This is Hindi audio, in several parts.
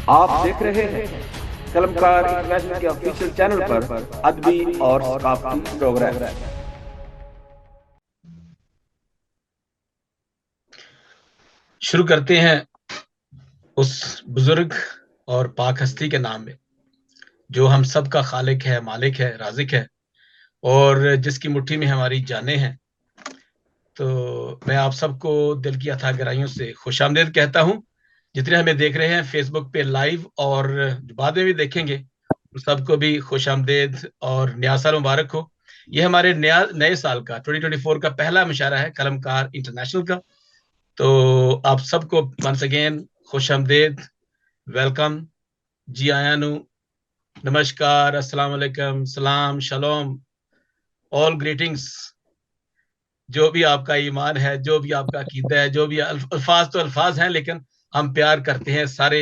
आप देख रहे हैं कलमकार इंटरनेशनल के ऑफिशियल चैनल पर अदबी और सकाफती प्रोग्राम। शुरू करते हैं उस बुजुर्ग और पाक हस्ती के नाम में जो हम सब का खालिक है, मालिक है, राजिक है और जिसकी मुट्ठी में हमारी जानें हैं। तो मैं आप सबको दिल की अथाह गहराइयों से खुशामदीद कहता हूं। जितने हमें देख रहे हैं फेसबुक पे लाइव और बाद में भी देखेंगे, उन सबको भी खुशामदीद और नया साल मुबारक हो। ये हमारे नए साल का 2024 का पहला मुशायरा है कलमकार इंटरनेशनल का। तो आप सबको वंस अगेन खुशामदीद, वेलकम, जी आयानु, नमस्कार, अस्सलाम वालेकुम, सलाम, शलोम, ऑल ग्रीटिंग्स। जो भी आपका ईमान है, जो भी आपका अकीदा है, जो भी अल्फाज तो अल्फाज हैं, लेकिन हम प्यार करते हैं सारे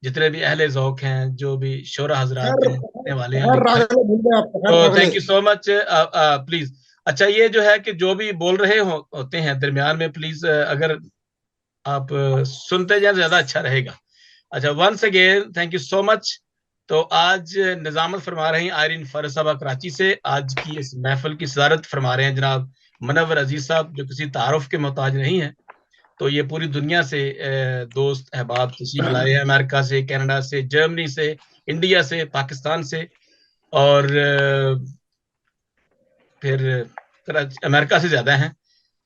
जितने भी अहले ज़ौक़ हैं, जो भी शोरा हजरात खैर हैं, लिखने वाले हैं, खैर लिखने। रागले भूल गए आप, खैर तो रागले। Thank you so much, please. अच्छा, ये जो है कि जो भी बोल रहे होते हैं दरमियान में, प्लीज अगर आप सुनते जाए ज्यादा अच्छा रहेगा। अच्छा, once again thank you so much. तो आज निजामत फरमा रहे हैं आयरीन फारस साहब कराची से। आज की इस महफिल की सदारत फरमा रहे हैं जनाब मुनव्वर अजीज साहब, जो किसी तारुफ के मोहताज नहीं है। तो ये पूरी दुनिया से दोस्त अहबाब तशरीफ लाए हैं, अमेरिका से, कनाडा से, जर्मनी से, इंडिया से, पाकिस्तान से और फिर अमेरिका से ज्यादा हैं।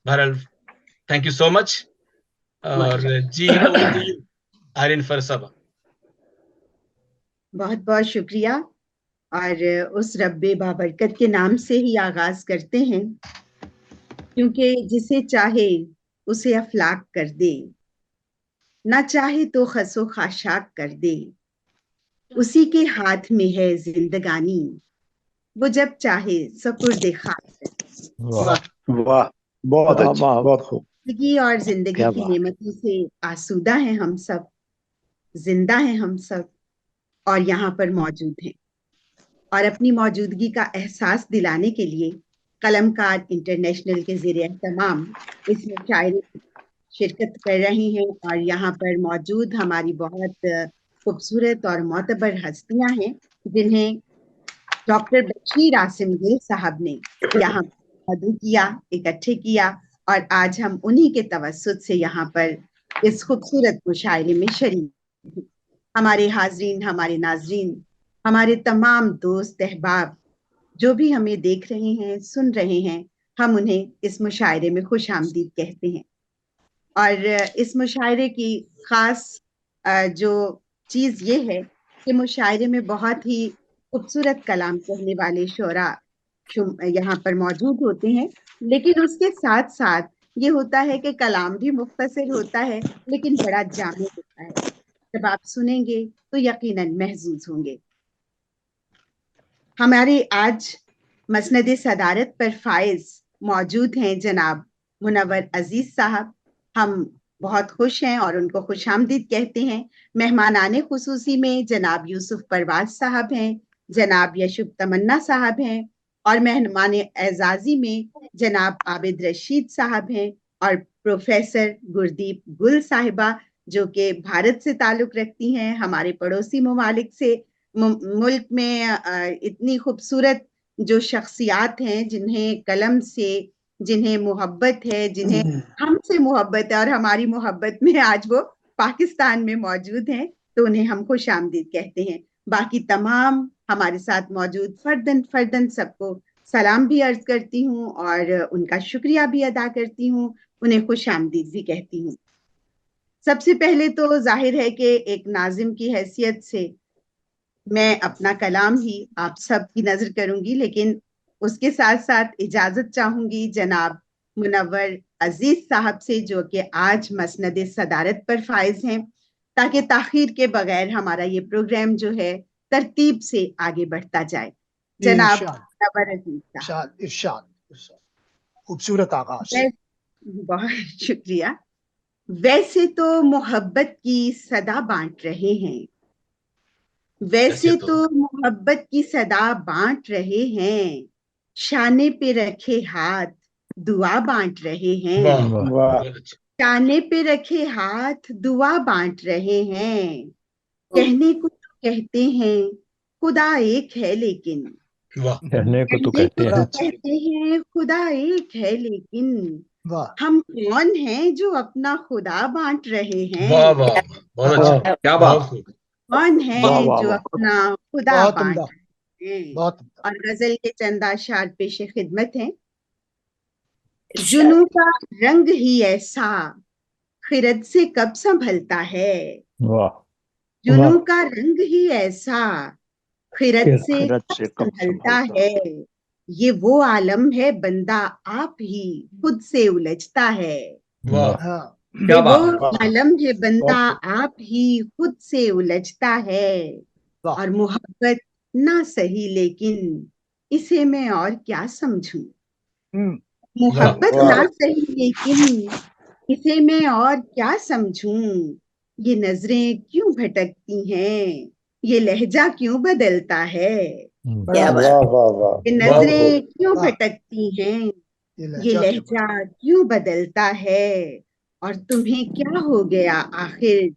बहरहाल थैंक यू सो मच। और जी ओवर टू यू आयरीन फारस साहब। बहुत बहुत शुक्रिया। और उस रब्बे बाबरकत के नाम से ही आगाज करते हैं, क्योंकि जिसे चाहे उसे अफलाक कर दे, ना चाहे तो खसो खाशाक कर दे। उसी के हाथ में है जिंदगानी, वो जब चाहे सपुर्दे खाक। वाह वाह, बहुत अच्छा, बहुत खूब। जिंदगी और जिंदगी क्या की बात। नेमतों से आसूदा हैं हम सब, जिंदा हैं हम सब और यहाँ पर मौजूद हैं। और अपनी मौजूदगी का एहसास दिलाने के लिए कलमकार इंटरनेशनल के ज़रिए तमाम इस मुशायरे में शिरकत कर रहे हैं। और यहाँ पर मौजूद हमारी बहुत खूबसूरत और मोतबर हस्तियां हैं, जिन्हें डॉक्टर बशीर आसिम गिल साहब ने यहाँ मदू किया, इकट्ठे किया। और आज हम उन्हीं के तवस्सुत से यहाँ पर इस खूबसूरत मुशायरे में शरीक हैं। हमारे हाजरीन, हमारे नाजरीन, हमारे तमाम दोस्त अहबाब जो भी हमें देख रहे हैं, सुन रहे हैं, हम उन्हें इस मुशायरे में खुश आमदीद कहते हैं। और इस मुशायरे की खास जो चीज ये है कि मुशायरे में बहुत ही खूबसूरत कलाम कहने वाले शोरा यहाँ पर मौजूद होते हैं। लेकिन उसके साथ साथ ये होता है कि कलाम भी मुख्तसर होता है, लेकिन बड़ा जामे होता है। जब आप सुनेंगे तो यकीनन महजूज होंगे। हमारे आज मसनद सदारत पर फाइज मौजूद हैं जनाब मुनव्वर अजीज साहब। हम बहुत खुश हैं और उनको खुशामदीद कहते हैं। मेहमानाने खुसूसी में जनाब यूसुफ परवाज साहब हैं, जनाब यशुब तमन्ना साहब हैं और मेहमान एजाजी में जनाब आबिद रशीद साहब हैं और प्रोफेसर गुरदीप गुल साहिबा, जो कि भारत से ताल्लुक रखती हैं, हमारे पड़ोसी ममालिक से। मुल्क में इतनी खूबसूरत जो शख्सियात हैं, जिन्हें कलम से, जिन्हें मोहब्बत है, जिन्हें हमसे मोहब्बत है और हमारी मोहब्बत में आज वो पाकिस्तान में मौजूद हैं, तो उन्हें हम खुश आमदीद कहते हैं। बाकी तमाम हमारे साथ मौजूद फर्दन फर्दन सबको सलाम भी अर्ज करती हूँ और उनका शुक्रिया भी अदा करती हूँ, उन्हें खुश आमदीद भी कहती हूँ। सबसे पहले तो जाहिर है कि एक नाजिम की हैसियत से मैं अपना कलाम ही आप सब की नजर करूंगी, लेकिन उसके साथ साथ इजाजत चाहूंगी जनाब मुनव्वर अजीज साहब से, जो कि आज मसनद सदारत पर फाइज हैं, ताकि ताखीर के बगैर हमारा ये प्रोग्राम जो है तरतीब से आगे बढ़ता जाए। जनाब मुनव्वर अजीज साहब। इरशाद, खूबसूरत आगाज। बहुत शुक्रिया। वैसे तो मोहब्बत की सदा बांट रहे हैं, वैसे तो मोहब्बत की सदा बांट रहे हैं, शाने पे रखे हाथ दुआ बांट रहे हैं। वाह, शाने पे रखे हाथ दुआ बांट रहे हैं, कहने को तो कहते हैं खुदा एक है लेकिन, वाह कहने को तो कहने कहते को तो हैं कहते हैं खुदा एक है लेकिन, वाह हम कौन हैं जो अपना खुदा बांट रहे वाह हैं? वाह वाह, बहुत अच्छा, क्या बहुत बात। खूब। कौन वाह हैं वाह जो वाह अपना खुदा बहुत बांट उम्दा, रहे हैं? बहुत उम्दा। और गजल के चंद अशार पेश खिदमत हैं। जुनू का रंग ही ऐसा खिरद से कब संभलता है, वाह जुनू का रंग ही ऐसा खिरद से खिरद कब से कब संभलता संभलता है, ये वो आलम है बंदा आप ही खुद से उलझता है। वाह हाँ ये क्या वो बात। वाह आलम है बंदा बहुत आप ही खुद से उलझता है। वाह और मोहब्बत ना सही लेकिन इसे मैं और क्या समझूं, हम्म, वाह मोहब्बत वाह ना सही लेकिन इसे मैं और क्या समझूं, ये नजरें क्यों भटकती हैं, ये लहजा क्यों बदलता है, बड़ा वाह वाह वाह, ये बहुत खूब। नजरें क्यों वाह भटकती हैं, ये ये लहजा क्या लहजा क्यों बदलता है, और तुम्हें क्या हो गया आखिर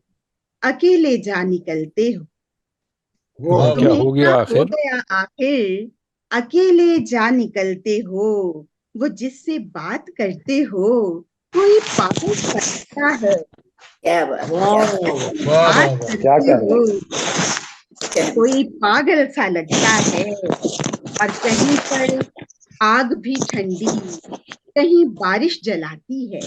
अकेले जा निकलते हो, वाह क्या वाह तुम्हें हो क्या गया हो आखिर? गया आखिर अकेले जा निकलते हो, वो जिससे बात करते हो कोई पागल सा लगता है, क्या बात, वाह वाह बात वाह, क्या करते कर हो रहे कोई पागल सा लगता है, और कहीं पर आग भी ठंडी कहीं बारिश जलाती है,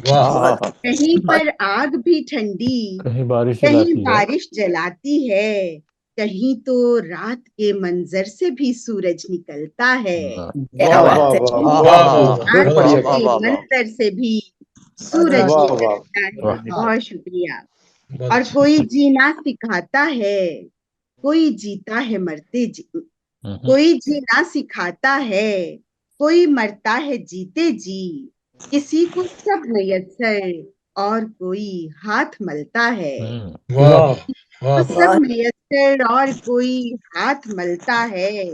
वाह हाँ कहीं पर आग भी ठंडी कहीं बारिश कहीं जलाती है। बारिश जलाती है, कहीं तो रात के मंजर से भी सूरज निकलता है, क्या वाह बात है, वाह वाह वाह वाह वाह, फिर बहुत पढ़िए। अच्छा। रात के वाह वाह मंजर से भी अरे सूरज वाह वाह, निकलता है। वाह बहुत शुक्रिया। बहुत और अच्छा। कोई जीना सिखाता है कोई जीता है कोई जीना सिखाता है कोई मरता है जीते जी, किसी को सब मयस्सर और कोई हाथ मलता है, वाह वाह वाह वाह तो वाह, सब मयस्सर और कोई हाथ मलता है,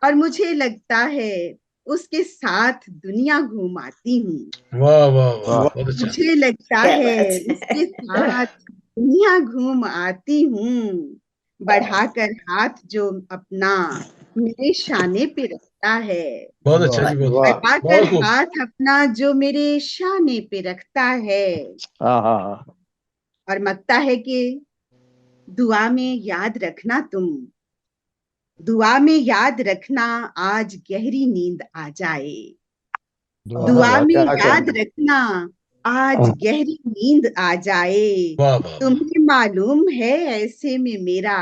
और मुझे लगता है उसके साथ दुनिया घूमाती हूँ, वाह वाह वाह, वाह बहुत अच्छा। मुझे लगता क्या है बात उसके साथ दुनिया घूम आती हूँ, बढ़ाकर हाथ जो अपना मेरे शाने पे रखता है, बहुत अच्छा जी, बहुत वाह, बढ़ाकर बहुत खूब। हाथ अपना जो मेरे शाने पे रखता है, हाँ हाँ हाँ और मांगता है कि दुआ में याद रखना तुम, दुआ में याद रखना आज गहरी नींद आ जाए, दुआ में दुआ याद में क्या याद कहना, रखना आज गहरी नींद आ जाए, वाह वाह वाह, तुम्हें मालूम है ऐसे में मेरा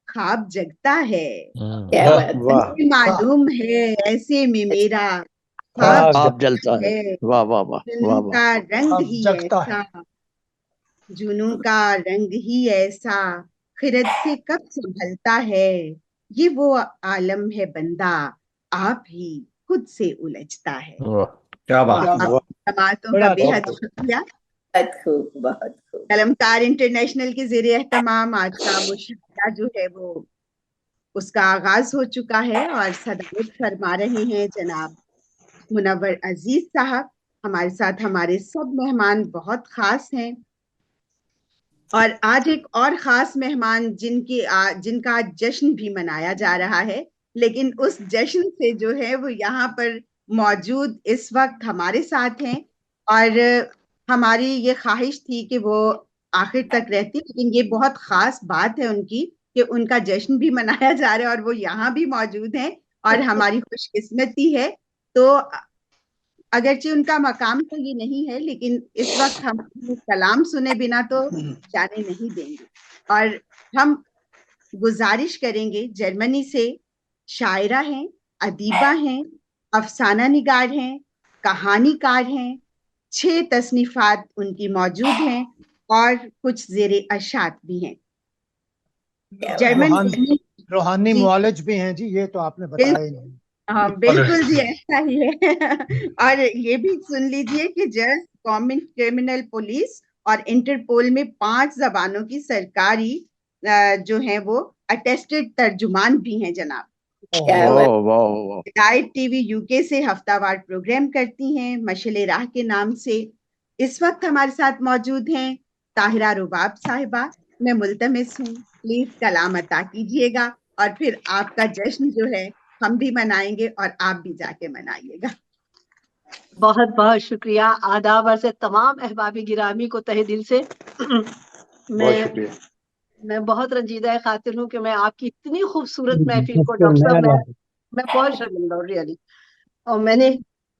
ख्वाब जगता है, क्या वाह बात है, वाह तुम्हें मालूम है ऐसे में मेरा ख्वाब वाह आप जलता जगता है। है, वाह वाह वाह वाह जुनून वाह का रंग अब ही जगता है। ऐसा, जुनून का रंग ही ऐसा खिरद से कब संभलता है, ये वो आलम है बंदा आप ही खुद से उलझता है। वाह क्या बात। क्या आप वाह समातों का बड़ा बेहद शुक्रिया। बहुत खूब, बहुत खूब, कलमकार इंटरनेशनल के जेर एहतमाम आज का मुशायरा जो है वो उसका आगाज हो चुका है, और सदारत फरमा रहे हैं जनाब मुनव्वर अजीज साहब। हमारे साथ हमारे सब मेहमान बहुत खास हैं, और आज एक और खास मेहमान जिनका आज जश्न भी मनाया जा रहा है, लेकिन उस जश्न से जो है वो यहाँ पर मौजूद इस वक्त हमारे साथ हैं, और हमारी ये ख्वाहिश थी कि वो आखिर तक रहती, लेकिन ये बहुत खास बात है उनकी कि उनका जश्न भी मनाया जा रहा है और वो यहाँ भी मौजूद हैं, और हमारी खुशकिस्मती है। तो अगरचे उनका मकाम तो ये नहीं है, लेकिन इस वक्त हम कलाम सुने बिना तो जाने नहीं देंगे, और हम गुजारिश करेंगे, जर्मनी से शायरा हैं, अदीबा हैं, अफसाना निगार हैं, कहानीकार हैं, 6 तसनीफात उनकी मौजूद हैं, और कुछ जेरे अशात भी हैं। क्या बात, जर्मन रूहानी रूहानी जी मुआलिज भी हैं जी, ये तो आपने बताया ही नहीं। हाँ बिल्कुल जी ऐसा ही है। और ये भी सुन लीजिए कि जस्ट गवर्नमेंट क्रिमिनल पुलिस और इंटरपोल में 5 जबानों की सरकारी जो है वो अटेस्टेड तर्जुमान भी हैं जनाब। क्या वाह बात, वाह वाह लाइव टीवी यूके से हफ्तावार प्रोग्राम करती हैं मशले राह के नाम से। इस वक्त हमारे साथ मौजूद हैं ताहिरा रुबाब साहिबा। मैं मुल्तमिस हूँ प्लीज कलाम अता कीजिएगा और फिर आपका जश्न जो है हम भी मनाएंगे और आप भी जाके मनाइएगा। बहुत बहुत शुक्रिया। आदाब अर्ज़ तमाम अहबाब गिरामी को तहे दिल से। बहुत शुक्रिया। मैं बहुत रंजीदा खातिर हूँ कि मैं आपकी इतनी खूबसूरत महफिल को डॉक्टर साहब मैं बहुत शर्मिंदा हूँ रियली। और मैंने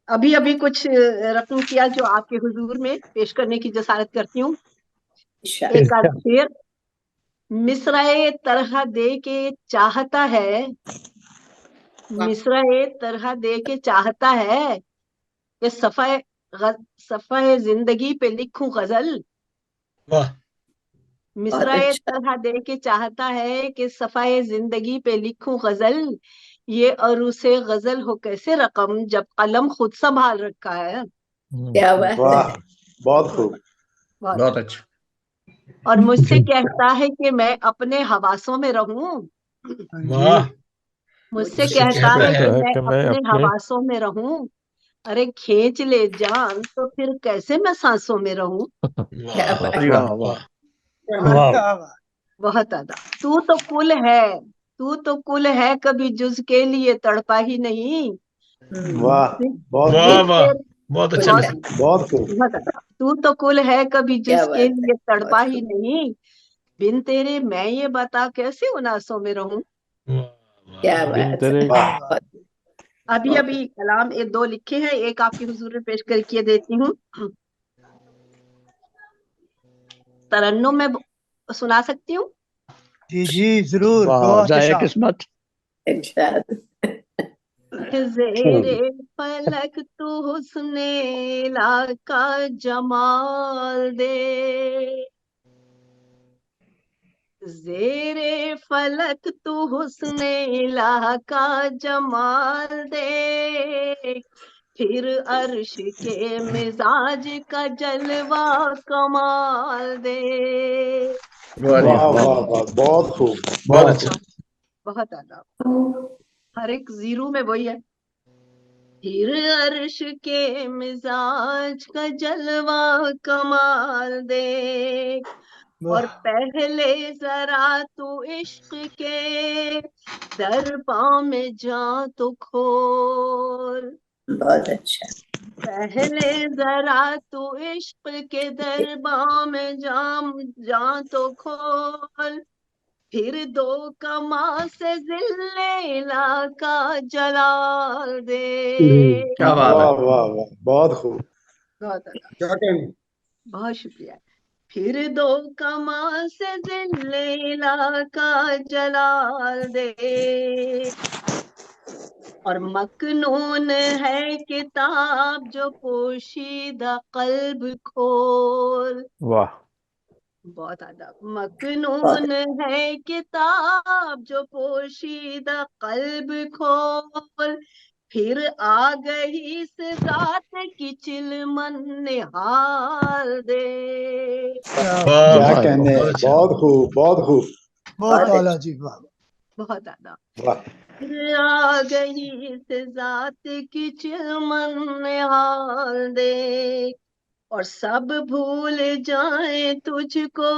अभी अभी कुछ रकम किया जो आपके हुजूर में पेश करने की जसारत करती हूँ। एक आध शेर। मिसराए तरह दे के चाहता है, मिसराए तरह दे के चाहता है कि सफ़ाए जिंदगी पे लिखूं गजल। वाह मिसराए तरह दे के चाहता है कि सफ़ाए जिंदगी पे लिखूं गजल। ये अरूसे गजल हो कैसे रकम जब कलम खुद संभाल रखा है। क्या बात है। वाह, बहुत खूब। बहुत अच्छा। और मुझसे कहता है कि मैं अपने हवासों में रहूं। वाह मुझसे मुझसे कहता है कि है मैं कि मैं अपने अपने हवासों में रहूं। अरे खींच ले जान तो फिर कैसे मैं सांसों में रहूं। क्या वाह बात वाह वाह वाह वाह। बहुत ज्यादा। तू तो कुल है, तू तो कुल है, कभी जुज के लिए तड़पा ही नहीं। वाह, बहुत वाह खूब, वाह बहुत अच्छा बहुत नसीब। बहुत खूब। बहुत ज्यादा। तू तो कुल है, कभी क्या जुज के बात है। लिए तड़पा बहुत ही खूब। नहीं। बिन तेरे मैं ये बता कैसे उनासों में रहूं। वाह क्या वाह बिन बात तेरे है। वाह, बहुत अभी अभी कलाम एक दो लिखे हैं, एक आपके हुजूर में पेश करके देती हूँ। तरन्नुम में सुना सकती हूँ। जी जी जरूर, दुआ के साथ। किस्मत। इरशाद। ज़ेरे फलक तू हुस्ने लाका जमाल दे। ज़ेरे फलक तू हुस्ने लाका जमाल दे। फिर अर्श के मिजाज का जलवा कमाल दे। वाह जी वाह वाह वाह वाह, बहुत खूब, बहुत बहुत अच्छा। खूब। बहुत आला। हर एक जीरो में वही है। फिर अर्श के मिजाज का जलवा कमाल दे। और पहले जरा तू इश्क के दरबार में जा तो खोल। बहुत अच्छा। पहले जरा तू इश्क के दरबार में जा तो खोल। फिर दो कमा से जिल्लेला का जलाल दे। क्या बात वाह है। वाह वाह, बहुत खूब। बहुत अच्छा, क्या कहूँ। बहुत शुक्रिया। फिर दो कमा से जिल्लेला का जलाल दे। और मकनून है किताब जो पोशीदा कल्ब खोल। वाह बहुत आदाब। बहुत मकनून है किताब जो पोशीदा कल्ब खोल। फिर आ गई इस जात की चिलमन निहाल दे। वाह क्या वाह कहने, बहुत अच्छा। बहुत खूब, बहुत खूब। बहुत बहुत आला जी, वाह। बहुत आदाब। वाह, फिर आ गई इस जात की चिलमन निहाल दे। और सब भूल जाए तुझको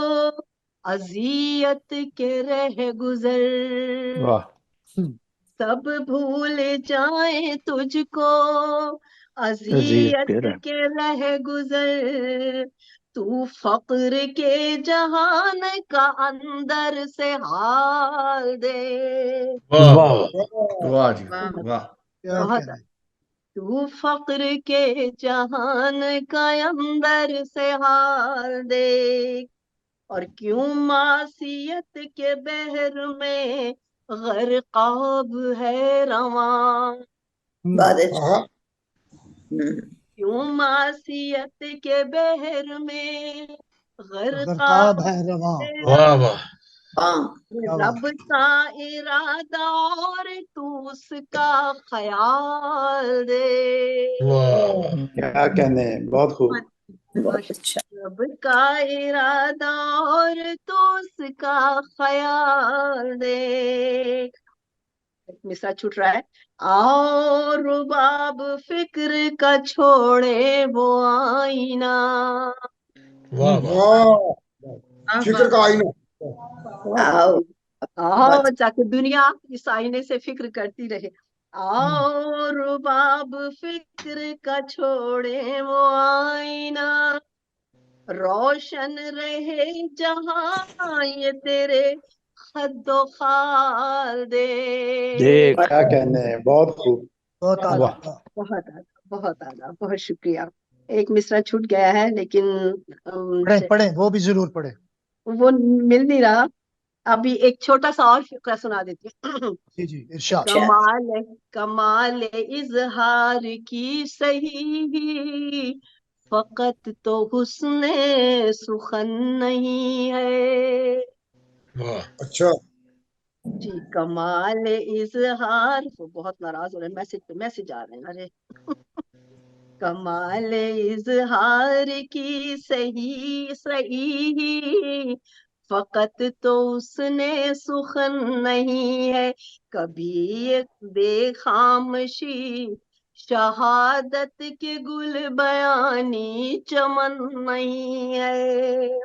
अजियत के रह गुजर। वाह सब भूल जाए तुझको अजीब अजियत के रह के रह गुजर। तू फक्र के जहान का अंदर से हाल दे। वाह वाह वाह जी बहुत वाह। क्या बहुत। कहने। तू फक्र के जहान का अंदर से हाल दे। और क्यों मासियत के बहर में गर्काब है रवां। बहुत अच्छा। क्यों मासियत के बहर में गरकाब गर्काब है रवां। है वाह रवां। वाह हाँ। क्या बात। रब का इरादा और तू उसका ख्याल दे। वाह क्या कहने, बहुत खूब। बहुत अच्छा। रब का इरादा और तू उसका ख्याल दे। मिसरा छूट रहा है। और रुबाब फिक्र का छोड़े वो आईना। वाह वाह फिक्र का आईना। आओ आओ जाके दुनिया इस आईने से फिक्र करती रहे। आओ रुबाब फिक्र का छोड़े वो आईना, रोशन रहे जहां ये तेरे खद्दो खाल दे। देख क्या कहने हैं, बहुत खूब। बहुत आला। बहुत आला, बहुत आला, बहुत शुक्रिया। एक मिसरा छूट गया है लेकिन पढ़े पढ़े, वो भी जरूर पढ़े। वो मिल नहीं रहा। अभी एक छोटा सा और फिक्रा सुना देती हूँ। जी जी इरशाद। कमाल कमाल इजहार की सही, फकत तो हुस्ने सुखन नहीं है। वाह, अच्छा। जी कमाल इजहार, वो बहुत नाराज हो रहे हैं, मैसेज पे मैसेज आ रहे हैं। अरे कमाल इजहार की सही सही, फकत तो उसने सुखन नहीं है। कभी एक बेखामशी शहादत के गुल बयानी चमन नहीं है।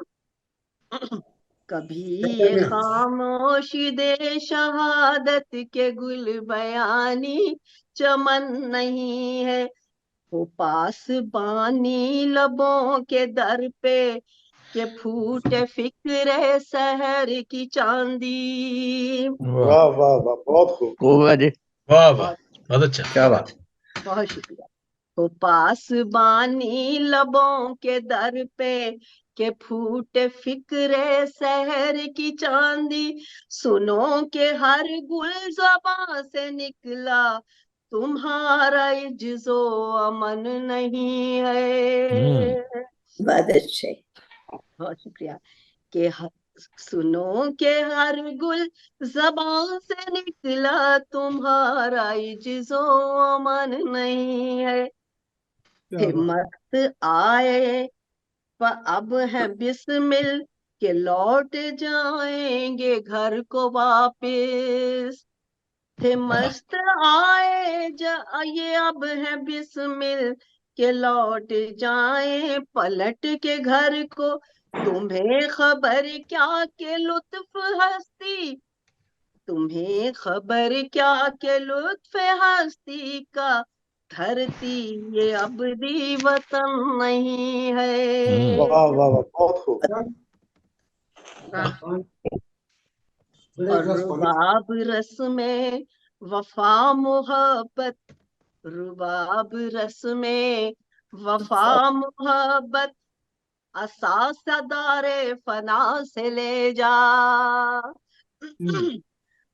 कभी ये खामोशी दे शहादत के गुल बयानी चमन नहीं है। वो पास बानी लबों के दर पे के फूटे फिक्र सहर की चांदी। वाह वाह वाह, बहुत खूब। वाह वाह, बहुत अच्छा, क्या बात। बहुत शुक्रिया। वो पास बानी लबों के दर पे के फूटे फिक्रे शहर की चांदी। सुनो के हर गुल ज़बां से निकला, तुम्हारा इज्जो अमन नहीं है। बहुत अच्छे। बहुत शुक्रिया। के सुनो के हर गुल ज़बां से निकला, तुम्हारा इज्जो अमन नहीं है। हिम्मत आए पर अब है बिस्मिल के लौट जाएंगे घर को वापिस। हिम्मत आए ये अब है बिस्मिल के लौट जाए पलट के घर को। तुम्हें खबर क्या के लुत्फ हस्ती, तुम्हें खबर क्या के लुत्फ हस्ती का, धरती ये अबदी वतन नहीं है। वाह वाह वाह, बहुत खूब। और रुबाब रस में वफा मोहब्बत, रुबाब रस में वफा मोहब्बत, असासदारे फना से ले जा।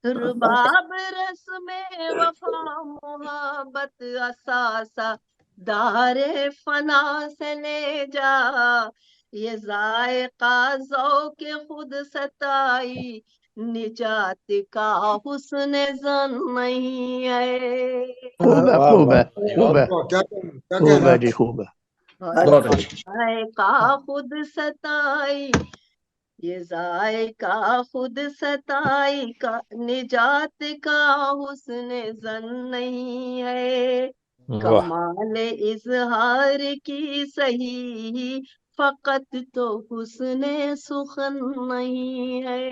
रुबाब रस में वफा मोहब्बत, असासा दारे फना से ले जा। ये जायका ज़ौक़ खुद सताई, निजात का हुस्न ज़न नहीं है। खूब है, खूब है, खूब है, खूब है जी, खूब है। बहुत अच्छी। जायका खुद सताई, ये जायका खुद सताई का, निजात का हुस्न ज़न नहीं है। कमाल इजहार की सही, फकत तो हुस्न सुखन नहीं है।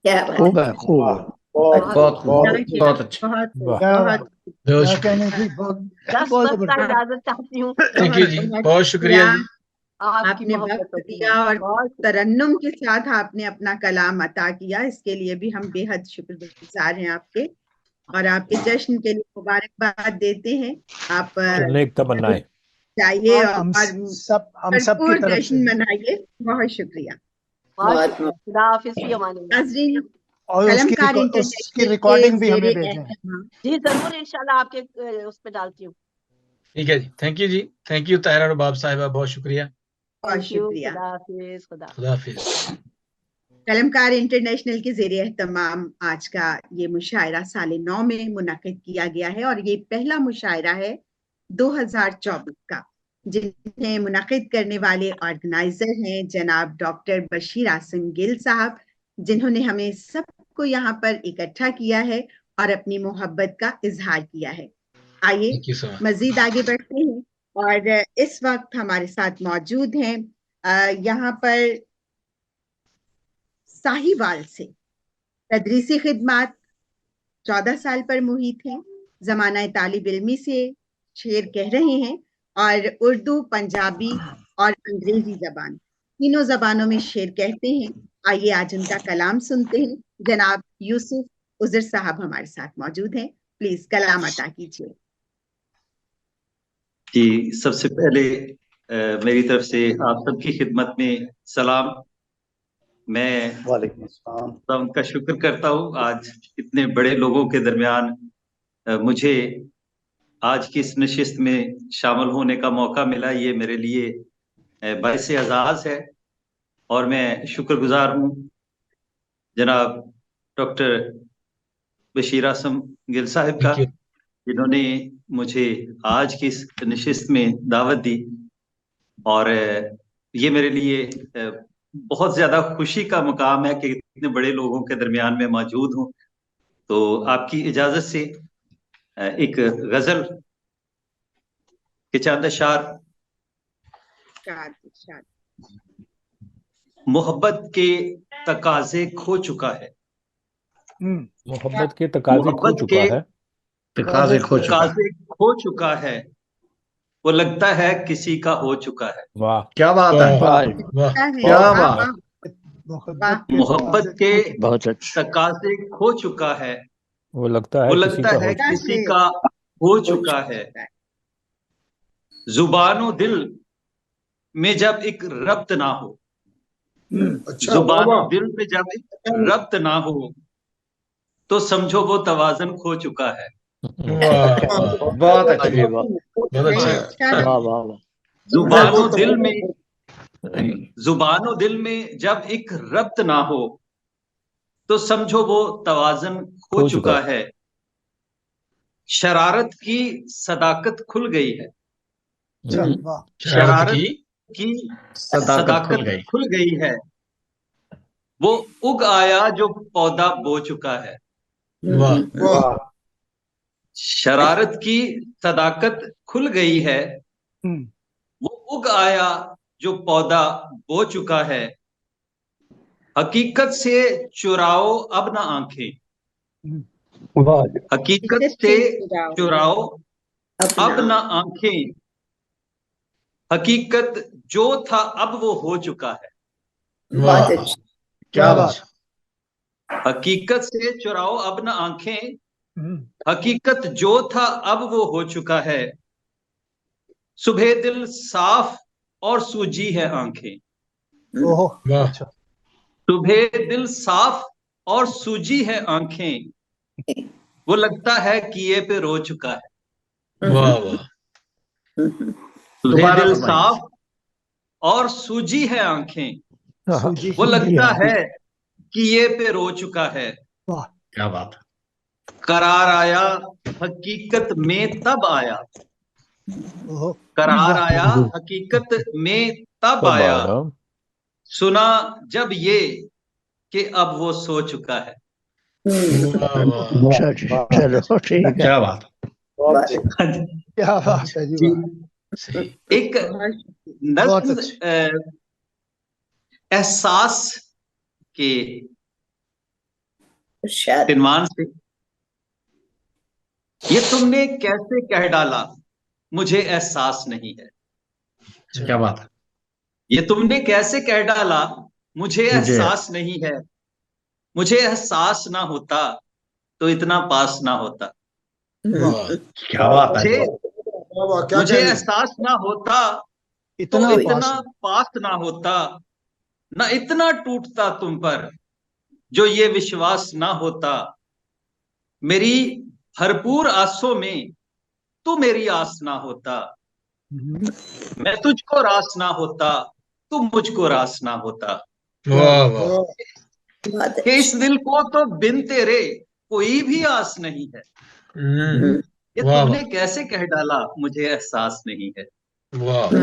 क्या बात खूब है, खूब है। बहुत बहुत अच्छा। बहुत क्या कहने की, बहुत 10 बहुत बस का जबरदस्त। इजाजत चाहती हूँ। थैंक यू जी, बहुत शुक्रिया जी। आपकी आपने वक्त मोहब्बतों की दिया और बहुत तरन्नुम के साथ आपने अपना कलाम अता किया, इसके लिए भी हम बेहद शुक्रगुजार हैं आपके, और आपके जश्न के लिए मुबारकबाद देते हैं। आप नेक तमन्नाएं। जाइए हम और सब की भरपूर तरफ जश्न से मनाइए। बहुत शुक्रिया। बहुत शुक्रिया। खुदा हाफिज भी अमान अल्लाह। नाज़रीन, और कलमकार उसकी इंटरनेशनल के रिकॉर्डिंग भी हमें ज़ेरे भेजें। एहतमाम, जी जरूर इंशाल्लाह आपके उस पे डालती हूँ। ठीक है जी, थैंक यू जी, थैंक यू ताहिरा रुबाब साहिबा, बहुत शुक्रिया। बहुत थैंक यू। शुक्रिया। खुदा हाफिज। खुदा हाफिज। कलमकार इंटरनेशनल के ज़ेरे एहतमाम आज का ये मुशायरा साल 9 में मुनक़िद किया गया है, और ये पहला मुशायरा है 2024 का, जिन्हें मुनक़िद करने वाले ऑर्गेनाइजर हैं जनाब डॉक्टर बशीर आसिम गिल साहब, जिन्होंने हमें सबको यहाँ पर इकट्ठा किया है और अपनी मोहब्बत का इजहार किया है। आइए थैंक यू सो मच। मजीद आगे बढ़ते हैं, और इस वक्त हमारे साथ मौजूद हैं यहाँ पर साहिवाल से। तदरीसी खिदमात 14 साल पर मुहित हैं। जमाना तालिब इल्मी से शेर कह रहे हैं और उर्दू, पंजाबी और अंग्रेजी जबान, तीनों जबानों में शेर कहते हैं। आइए आज उनका कलाम सुनते हैं। जनाब यूसुफ उजर साहब हमारे साथ मौजूद हैं। प्लीज कलाम अता कीजिए। जी, सबसे पहले मेरी तरफ से आप सबकी खिदमत में सलाम। मैं वालेकुम अस्सलाम। उनका शुक्र करता हूँ आज इतने बड़े लोगों के दरमियान मुझे आज की इस नशिस्त में शामिल होने का मौका मिला। ये मेरे लिए बाइस एजाज है और मैं शुक्रगुजार हूँ जनाब डॉक्टर बशीर आसम गिल साहब का, जिन्होंने मुझे आज की इस नशिस्त में दावत दी। और ये मेरे लिए बहुत ज्यादा खुशी का मुकाम है कि इतने बड़े लोगों के दरमियान में मौजूद हूँ। तो आपकी इजाजत से एक गजल के चंद अशार। मोहब्बत के तकाजे खो चुका है, मोहब्बत के तकाजे खो चुका है, तकाजे खो चुका है, वो लगता है किसी का हो चुका है। वाह, क्या बात है, क्या बात। मोहब्बत के बहुत अच्छा। तकाजे खो चुका है, वो लगता है किसी का हो चुका है। जुबानो दिल में जब एक रब्त ना हो, जुबानो दिल में जब एक रब्त ना हो, तो समझो वो तवाज़ुन खो चुका है। बहुत अच्छी बात, बहुत अच्छा। वाह वाह वाह। जुबानो दिल में जब एक रब्त ना हो, तो समझो वो तवाज़ुन खो चुका है। शरारत की सदाकत खुल गई है, शरारत की सदाकत खुल गई है। वो उग आया जो पौधा बो चुका है। शरारत की सदाकत खुल गई है, वो उग आया जो पौधा बो चुका है। हकीकत से चुराओ अब ना आंखें, हकीकत से चुराओ अब ना आंखें। हकीकत जो था अब वो हो चुका है। क्या बात। हकीकत से चुराओ अब ना आंखें, हकीकत जो था अब वो हो चुका है। सुबह दिल साफ और सूजी है आंखें, सुबह दिल साफ और सूजी है आंखें। वो लगता है किए पे रो चुका है। सुबह दिल साफ और सूजी है आंखें, वो लगता है किए पे रो चुका है। क्या बात। करार आया हकीकत में तब आया, करार आया हकीकत में तब आया। सुना जब ये कि अब वो सो चुका है। चलो ठीक है। क्या बात, क्या बात है जी। एक नज़्म एहसास के इनवान से, ये तुमने कैसे कह डाला मुझे एहसास नहीं है। क्या बात है। ये तुमने कैसे कह डाला मुझे एहसास नहीं है। मुझे एहसास ना होता तो इतना पास ना होता। क्या बात है। मुझे एहसास ना होता तो इतना पास ना होता। ना इतना टूटता तुम पर जो ये विश्वास ना होता। मेरी भरपूर आसों में तू मेरी आस ना होता। मैं तुझको रास ना होता, तू मुझको रास ना होता। कि इस दिल को तो बिन तेरे कोई भी आस नहीं है। ये तुमने कैसे कह डाला मुझे एहसास नहीं है। बहुत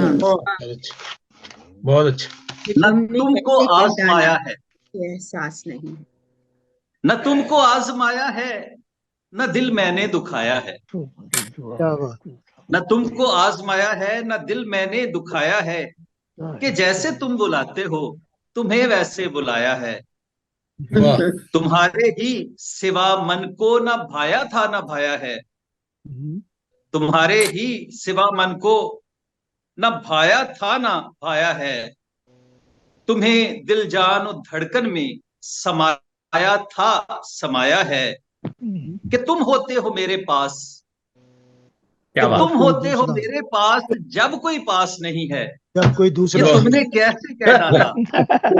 अच्छा। न तुमको आजमाया है, एहसास नहीं, न तुमको आजमाया है, न दिल मैंने दुखाया है। न तुमको आजमाया है, न दिल मैंने दुखाया है। कि जैसे तुम बुलाते हो तुम्हें वैसे बुलाया है। तुम्हारे ही सिवा मन को न भाया था न भाया है, तुम्हारे ही सिवा मन को न भाया था न भाया है, तुम्हें दिल जान और धड़कन में समाया था समाया है, कि तुम होते हो मेरे पास, कि तुम होते हो मेरे पास जब कोई पास नहीं है, जब कोई दूसरा, ये तुमने कैसे कह डाला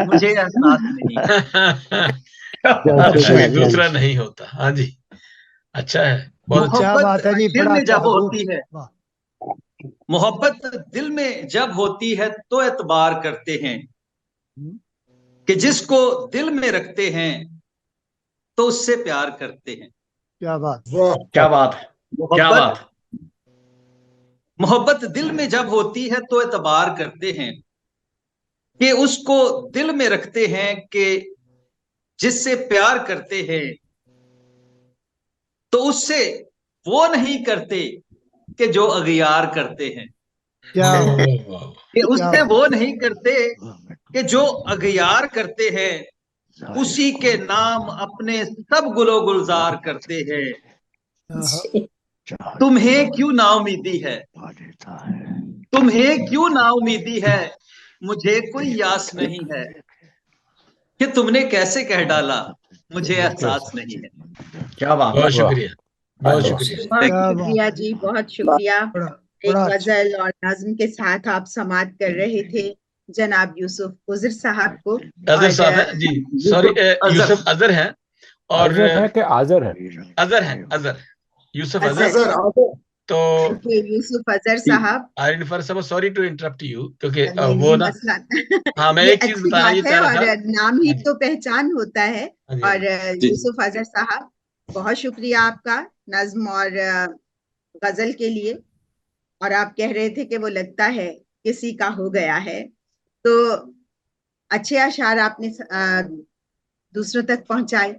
मुझे एहसास नहीं कोई दूसरा नहीं होता। हाँ जी, अच्छा है, बहुत क्या बात है जी, दिल बड़ा में अच्छा जब होती है, मोहब्बत दिल में जब होती है तो एतबार करते हैं, कि जिसको दिल में रखते हैं तो उससे प्यार करते हैं। क्या बात, क्या बात है, क्या बात। मोहब्बत दिल में जब होती है तो एतबार करते हैं, कि उसको दिल में रखते हैं, कि जिससे प्यार करते हैं तो उससे वो नहीं करते कि जो अगियार करते हैं, क्या कि उससे वो नहीं करते कि जो अगियार करते हैं, उसी के नाम अपने सब गुलो गुलजार करते हैं। तुम्हें क्यों नाउमीदी है, तुम्हें क्यों नाउमीदी है, मुझे कोई यास नहीं है, कि तुमने कैसे कह डाला मुझे एहसास नहीं है। क्या बात, बहुत शुक्रिया, बहुत शुक्रिया। बहुत शुक्रिया जी, बहुत शुक्रिया। एक बड़ा गजल और नज्म के साथ आप समाप्त कर रहे थे जनाब यूसुफ उजर साहब को। अजहर साहब है जी, सॉरी यूसुफ अजहर है, और अजहर है कि आजर है? अजहर है, अजहर यूसुफ अजहर। तो यूसुफ अजहर साहब, आई फॉर सब सॉरी टू इंटरप्ट यू, क्योंकि नहीं, वो ना, मसला हाँ मैं ये एक चीज अच्छी बताना ये बात है, चाह रहा और था। नाम ही तो पहचान होता है। हाँ जी, और यूसुफ अजहर साहब, बहुत शुक्रिया आपका नज्म और गजल के लिए। और आप कह रहे थे कि वो लगता है किसी का हो गया है, तो अच्छे अशार आपने दूसरों तक पहुंचाए।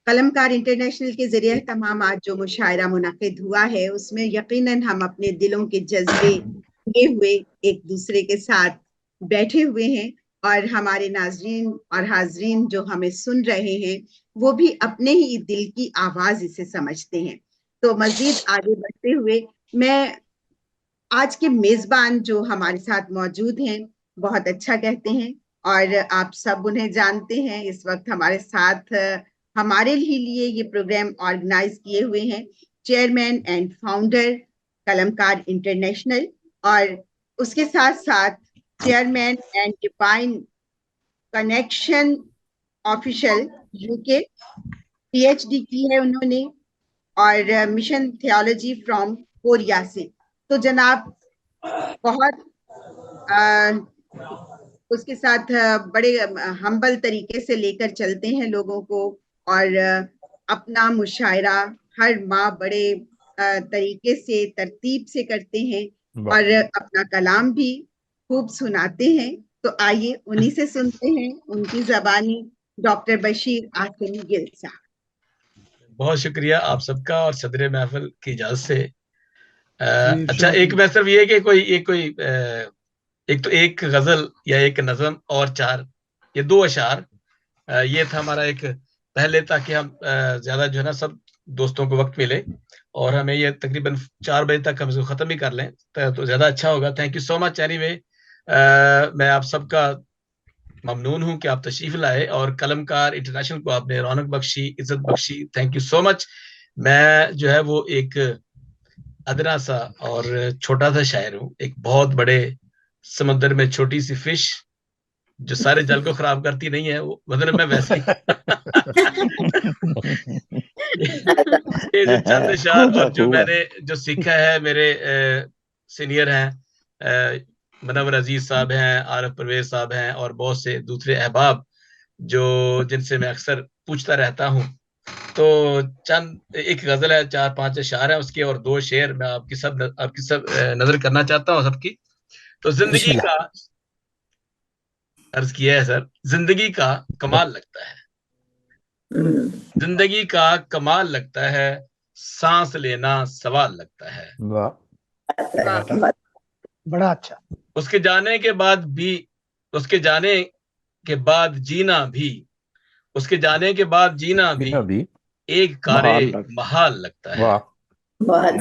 कलमकार इंटरनेशनल के जरिए तमाम आज जो मुशायरा मुनाकिद हुआ है, उसमें यकीनन हम अपने दिलों के जज्बे लिए हुए एक दूसरे के साथ बैठे हुए हैं, और हमारे नाजरीन और हाजरीन जो हमें सुन रहे हैं वो भी अपने ही दिल की आवाज इसे समझते हैं। तो मजीद आगे बढ़ते हुए, मैं आज के मेजबान जो हमारे साथ मौजूद हैं बहुत अच्छा कहते हैं, और आप सब उन्हें जानते हैं। इस वक्त हमारे साथ हमारे ही लिए ये प्रोग्राम ऑर्गेनाइज किए हुए हैं चेयरमैन एंड फाउंडर कलमकार इंटरनेशनल, और उसके साथ साथ chairman and divine connection official UK, PhD की है उन्होंने, और मिशन थियोलॉजी फ्रॉम कोरिया से। तो जनाब बहुत उसके साथ बड़े हम्बल तरीके से लेकर चलते हैं लोगों को, और अपना मुशायरा हर माह बड़े तरीके से तरतीब से करते हैं, और अपना कलाम भी खूब सुनाते हैं। तो आइए उन्हीं से सुनते हैं, उनकी जबानी, डॉक्टर बशीर आसिम गिल साहब। बहुत शुक्रिया आप सबका, और सदर महफिल की इजाजत से अच्छा, एक मैं सिर्फ ये कि एक तो एक गजल या एक नज़म और चार, ये दो अशार, ये था हमारा एक पहले, ताकि हम ज्यादा जो है ना सब दोस्तों को वक्त मिले, और हमें ये तकरीबन 4 बजे तक हम इसको खत्म ही कर लें तो ज्यादा अच्छा होगा। Thank you so much. Anyway, मैं आप सबका ममनून हूं कि आप तशरीफ लाए, और कलमकार इंटरनेशनल को आपने रौनक बख्शी, इज्जत बख्शी, थैंक यू सो मच। मैं जो है वो एक अदना सा और छोटा सा शायर हूँ, एक बहुत बड़े समंदर में छोटी सी फिश जो सारे जल को खराब करती नहीं है, वो मतलब मैं वैसे ही ये जो चंद अशार और जो मैंने जो सीखा है, मेरे सीनियर हैं, मनवर अजीज साहब हैं, आरिफ परवेज साहब हैं, और बहुत से दूसरे अहबाब जो जिनसे मैं अक्सर पूछता रहता हूँ। तो चंद एक गजल है, 4-5 अशार है उसके, और 2 शेर मैं आपकी सब नजर करना चाहता हूँ सबकी। तो जिंदगी का अर्ज किया है सर, जिंदगी का कमाल लगता है, जिंदगी का कमाल लगता है, सांस लेना सवाल लगता है। बड़ा अच्छा। उसके जाने के बाद जीना भी उसके जाने के बाद जीना भी भी एक कारे महाल लगता है। वाह बहुत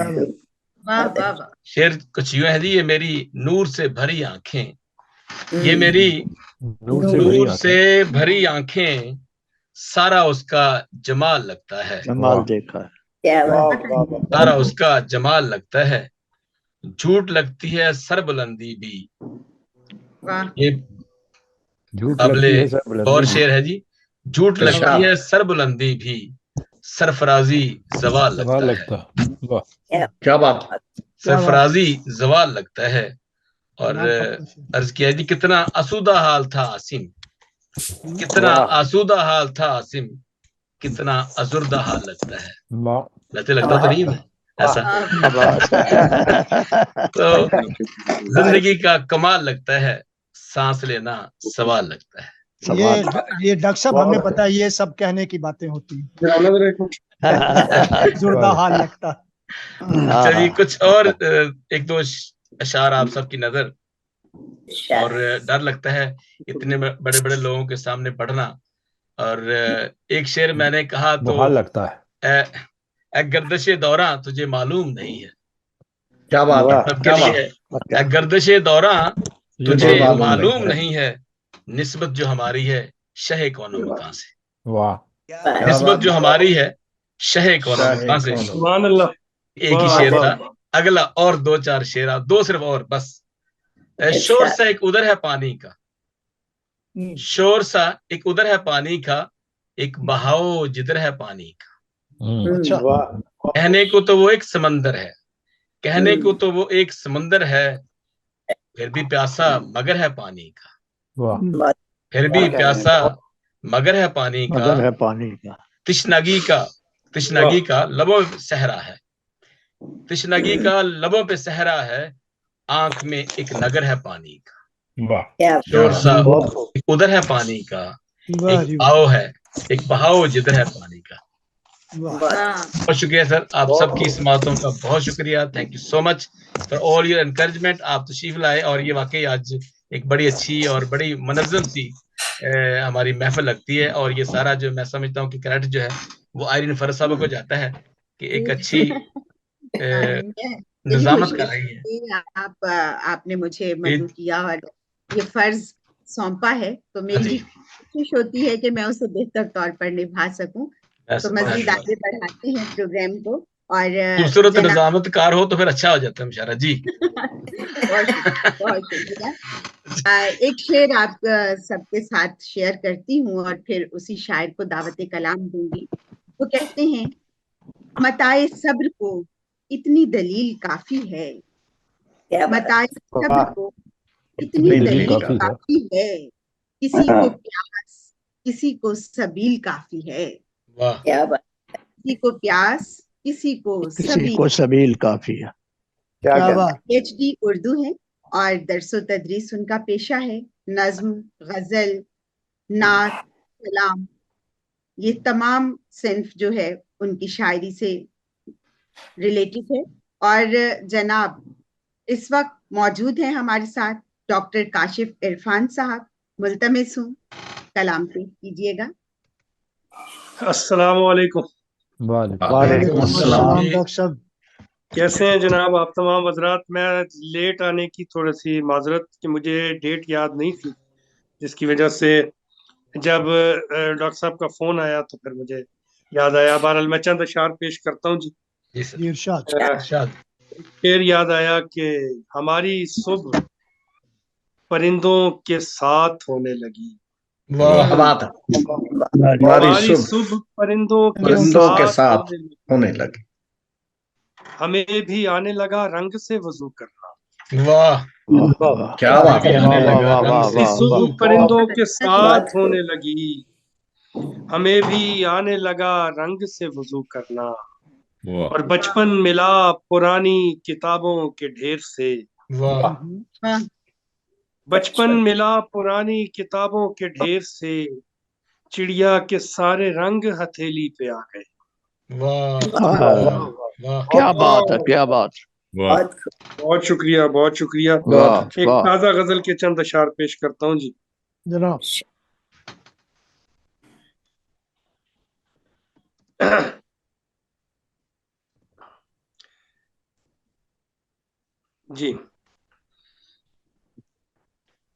वाह वाह वाह। शेर कुछ यूं है जी, ये मेरी नूर से भरी आंखें, ये मेरी नूर से भरी आंखें, सारा उसका जमाल लगता है। जमाल देखा है। क्या बात सारा उसका जमाल लगता है। झूठ लगती है सरबुलंदी भी, वाह। ये झूठ अबले लगती है सरबुलंदी और भी। शेर है जी। झूठ लगती है सरबुलंदी भी, सरफराजी जवाल लगता है। वाह क्या बात। सरफराजी जवाल लगता है। और अर्ज किया जी, कितना आसूदा हाल था आसिम, कितना आसूदा हाल था आसिम, कितना अजुर्दा हाल लगता है। वैसे लगता तो नहीं है ऐसा। तो जिंदगी का कमाल लगता है, सांस लेना सवाल लगता है। ये डॉक्टर साहब हमें पता है ये सब कहने की बातें होती हैं। जुर्दा हाल लगता है। चलिए कुछ और एक दो अशार आप सबकी नजर। और डर लगता है इतने बड़े बड़े लोगों के सामने पढ़ना। और एक शेर मैंने कहा तो लगता है, ए गर्दिशे दौरा तुझे मालूम नहीं है। क्या बात है, सबके लिए है। गर्दिशे दौरा तुझे मालूम नहीं है, निस्बत जो हमारी है शहे कौनो मकां से। वाह निस्बत जो हमारी है शहे कौनो मकां से। सुभान अल्लाह। एक ही शेर था, अगला और दो चार शेर, दो सिर्फ और बस। शोर सा एक उधर है पानी का, शोर सा एक उधर है पानी का, एक बहाव जिधर है पानी का। अच्छा कहने को तो वो एक समंदर है, कहने को तो वो एक समंदर है, फिर भी प्यासा मगर है पानी का। वाह फिर भी प्यासा मगर है पानी का। मगर है पानी का। तिश्नगी का लबों पे सहरा है, तिश्नगी का लबों पे सहरा है, आंख में एक नगर है पानी का। वाह शोर सा एक उधर है पानी का, एक आओ है, एक बहाव जिधर है पानी का। बहुत शुक्रिया सर, आप सबकी इस बातों का बहुत शुक्रिया। Thank you so much for all your encouragement. आप तशरीफ लाए और ये वाकई आज एक बड़ी अच्छी और बड़ी मनज़्ज़म सी हमारी महफिल लगती है। और ये सारा जो मैं समझता हूँ कि क्रेडिट जो है वो आयरीन फरज साहब को जाता है कि एक अच्छी निजामत कर रही है। आपने मुझे मदद किया और ये फर्ज सौंपा है, तो मेरी कोशिश होती है कि मैं उसे बेहतर तौर पर निभा सकूं। तो मजीद आगे बढ़ाते हैं प्रोग्राम को। और खूबसूरत निजामत कार हो तो फिर अच्छा हो जाता है मुशारा जी। बहुत शुक्रिया। एक शेर आप सबके साथ शेयर करती हूँ और फिर उसी शायर को दावत कलाम दूंगी। वो कहते हैं, मताए सब्र को इतनी दलील काफी है, मताए सब्र को इतनी दलील काफी है, किसी को प्यास किसी को सबील काफी है। किसी को प्यास किसी को सबील काफी है। PhD उर्दू है और दरसो तदरीस उनका पेशा है। नज्म, गजल, नात, कलाम, ये तमाम सिंफ जो है उनकी शायरी से रिलेटेड है। और जनाब इस वक्त मौजूद हैं हमारे साथ डॉक्टर काशिफ इरफान साहब। मुल्तमिस हूँ कलाम पे कीजिएगा। अस्सलाम वालेकुम। वालेकुम अस्सलाम। डॉक्टर साहब कैसे हैं जनाब आप तमाम हजरात। मैं लेट आने की थोड़ी सी माजरत कि मुझे डेट याद नहीं थी, जिसकी वजह से जब डॉक्टर साहब का फोन आया तो फिर मुझे याद आया। बहरहाल मैं चंद अशार पेश करता हूँ जी। इरशाद। फिर याद आया कि हमारी सुबह परिंदों के साथ होने लगी। बात है। हमारी सुबह परिंदों के साथ होने लगी। हमें भी आने लगा रंग से वजू करना। वाह क्या बात है। सुबह परिंदों के साथ होने लगी, हमें भी आने लगा रंग से वजू करना। और बचपन मिला पुरानी किताबों के ढेर से। बचपन मिला पुरानी किताबों के ढेर से, चिड़िया के सारे रंग हथेली पे आ गए। क्या बात है, क्या बात। बहुत शुक्रिया, बहुत शुक्रिया। एक ताजा गजल के चंद अशार पेश करता हूँ जी। जनाब जी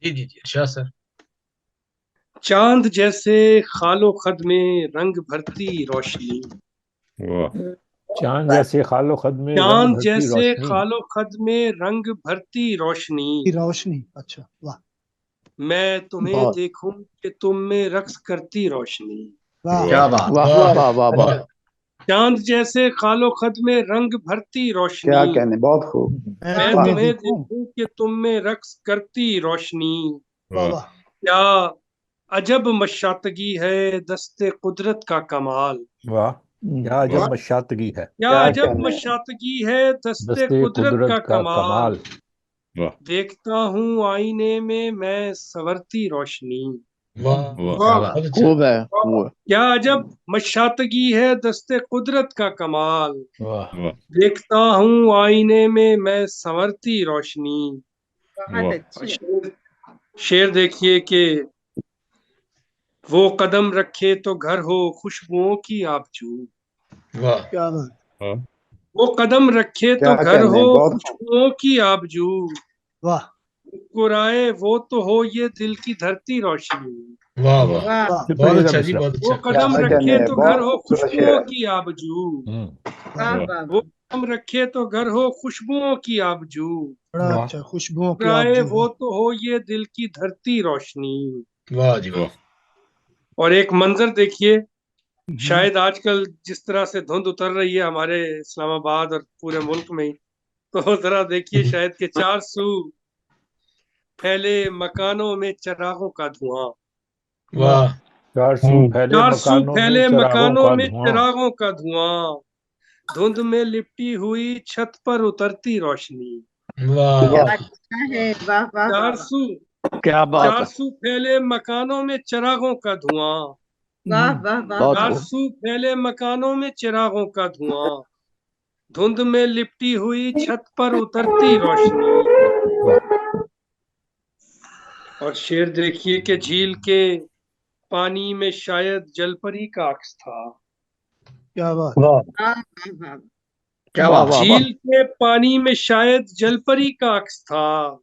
जी जी जी इरशाद सर। चांद जैसे खालो खद में रंग भरती रोशनी, वाह। चांद जैसे खालो खद में रंग चांद भरती जैसे रोशनी। खालो खद में रंग भरती रोशनी, रोशनी, अच्छा वाह मैं तुम्हें बहुत देखूं कि तुम में रक्स करती रोशनी। वाह क्या बात, वाह वाह वाह वाह वाह वाह। चांद जैसे खालो खद में रंग भरती क्या रोशनी, कहने, बहुत खूब मैं मैं वाह तुम्हें देखूं कि तुम में रक्स करती रोशनी। वाह वाह क्या अजब मशातगी है दस्ते कुदरत का कमाल, वाह। क्या अजब मशातगी है क्या क्या अजब कहने, मशातगी है दस्ते दस्ते कुदरत का कुदरत का कमाल। कमाल। वाह देखता हूँ आईने में मैं संवरती रोशनी, वाह वाह क्या बात, बहुत अच्छा। खूब है खूब क्या अजब मशातगी है दस्ते कुदरत का कमाल। वाह देखता हूँ आईने में मैं संवरती रोशनी। बहुत वाह। और अच्छी। शेर देखिए कि वो कदम रखे तो घर हो खुशबुओं की आबजू, वाह क्या बात, हाँ। वो कदम रखे तो क्या घर कहने, हो बहुत खूब खुशबुओं की आबजू, वाह मुस्कुराए वो तो हो ये दिल की धरती रोशनी। वाह वाह, वाह बहुत विपरीत अच्छा जी, मिसरा। बहुत वो अच्छा। कदम क्या रखे कहने, तो घर बहुत हो खूबसूरत शेर खुशबुओं है की आबजू, वाह वाह वाह वो कदम रखे तो घर हो खुशबुओं की आबजू, बड़ा वाह अच्छा, खुशबुओं की मुस्कुराए आबजू, वो वाह तो हो ये दिल की धरती रोशनी। वाह जी वाह। वाह। और एक मंजर देखिए, हम्म, शायद आजकल जिस तरह से धुंध उतर रही है हमारे इस्लामाबाद और पूरे मुल्क में ही, तो जरा देखिए शायद के चार सू फैले मकानों में चिरागों का धुआं, वाह चार सू फैले चार सू मकानों में फैले चिरागों मकानों का में धुआं। चिरागों का धुआं, धुंध में लिपटी हुई छत पर उतरती रोशनी। वाह क्या वाह अच्छा है, वाह वाह वाह चार वाह सू क्या बात चार है, सू फैले मकानों में चिरागों का धुआं, वाह वाह वाह बहुत चार वाह। खूब सू फैले मकानों में चिरागों का धुआं, धुंध में लिपटी हुई छत पर उतरती रोशनी। और शेर देखिए कि झील के पानी में शायद जलपरी का अक्स था, क्या बात, वाह वाह वाह। क्या वाह वाह वाह झील के पानी में शायद जलपरी का अक्स था,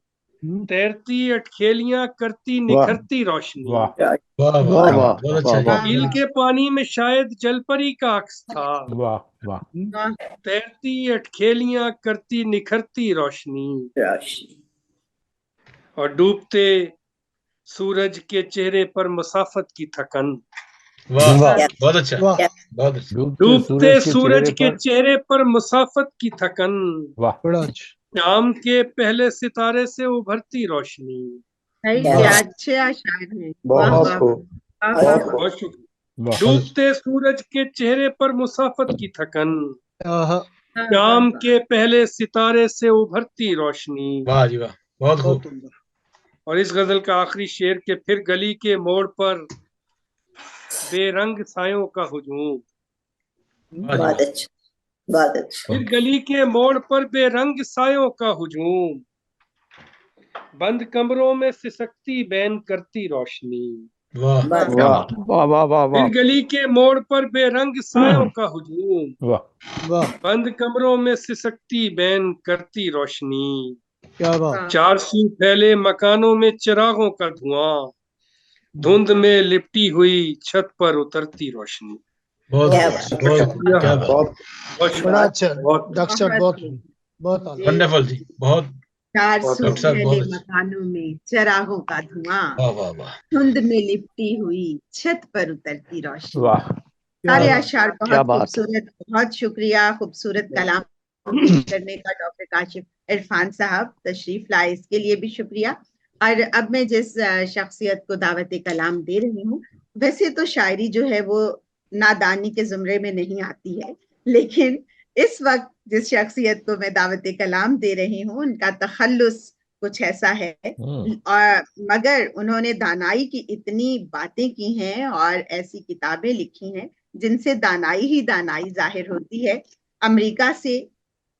तैरती अटखेलियां करती वाह निखरती रोशनी। वाह वाह वाह, वाह क्या वाह बात, बहुत वाह अच्छा जी। वाह झील के पानी में शायद जलपरी का अक्स था, वाह वाह वाह तैरती अटखेलियां करती निखरती रोशनी। रोशनी। और डूबते सूरज के चेहरे पर मुसाफत की थकन, वाह क्या बहुत अच्छा, वाह बहुत अच्छा। डूबते डूबते सूरज के सूरज चेहरे के पर। चेहरे पर मुसाफत की थकन, वाह बड़ा अच्छा, शाम के पहले सितारे से उभरती रोशनी। भाई क्या क्या बात, अच्छे अशार हैं, वाह बहुत वाह खूब वाह वाह बहुत वाह। खूब बहुत शुक्रिया। वाह डूबते सूरज के चेहरे पर मुसाफत की थकन, आहा, वाह वाह शाम वाह। के पहले सितारे से उभरती रोशनी। वाह जी वाह, बहुत खूब। बहुत उम्दा, और इस गजल का आखिरी शेर के फिर गली के मोड़ पर बेरंग सायों का हुजूम, वाह जी बहुत वाह, अच्छा, बहुत अच्छा, फिर गली के मोड़ पर बेरंग सायों का हुजूम, बंद कमरों में सिसकती बैन करती रोशनी। वाह बहुत क्या वाह बात, वाह वाह वाह फिर वाह गली के मोड़ पर बेरंग सायों का हुजूम, वाह वाह, बंद कमरों में सिसकती बैन करती रोशनी। क्या बात, वाह चार सू फैले मकानों में चिरागों का धुआं, धुंध में लिपटी हुई छत पर उतरती रोशनी। बहुत क्या खूब, बात, बहुत बहुत शुक्रिया, क्या बात, बहुत बहुत बड़ा शुक्रिया, अच्छा बहुत डॉक्टर साहब, बहुत बहुत खूब। बहुत आला, जी वंडरफुल जी, बहुत। चार बहुत सू डॉक्टर साहब फैले बहुत अच्छे, मकानों में चिरागों का धुआं, वाह वाह वाह, धुंध में लिपटी हुई छत पर उतरती रोशनी। वाह क्या सारे बात, अशार क्या बहुत बात खूबसूरत, बहुत शुक्रिया खूबसूरत कलाम पेश करने का डॉक्टर काशिफ इरफान साहब, तशरीफ लाए इसके लिए भी शुक्रिया। और अब मैं जिस शख्सियत को दावत कलाम दे रही हूँ, वैसे तो शायरी जो है वो नादानी के जुमरे में नहीं आती है, लेकिन इस वक्त जिस शख्सियत को मैं दावत कलाम दे रही हूँ उनका तखल्लुस कुछ ऐसा है, और मगर उन्होंने दानाई की इतनी बातें की हैं और ऐसी किताबें लिखी हैं जिनसे दानाई ही दानाई जाहिर होती है। अमेरिका से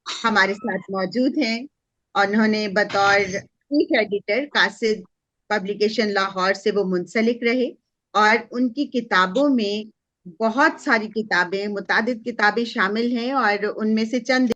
हमारे साथ मौजूद हैं, उन्होंने बतौर चीफ एडिटर कासिद पब्लिकेशन लाहौर से वो मुंसलिक रहे, और उनकी किताबों में बहुत सारी किताबें, मुतादिद किताबें शामिल हैं, और उनमें से चंद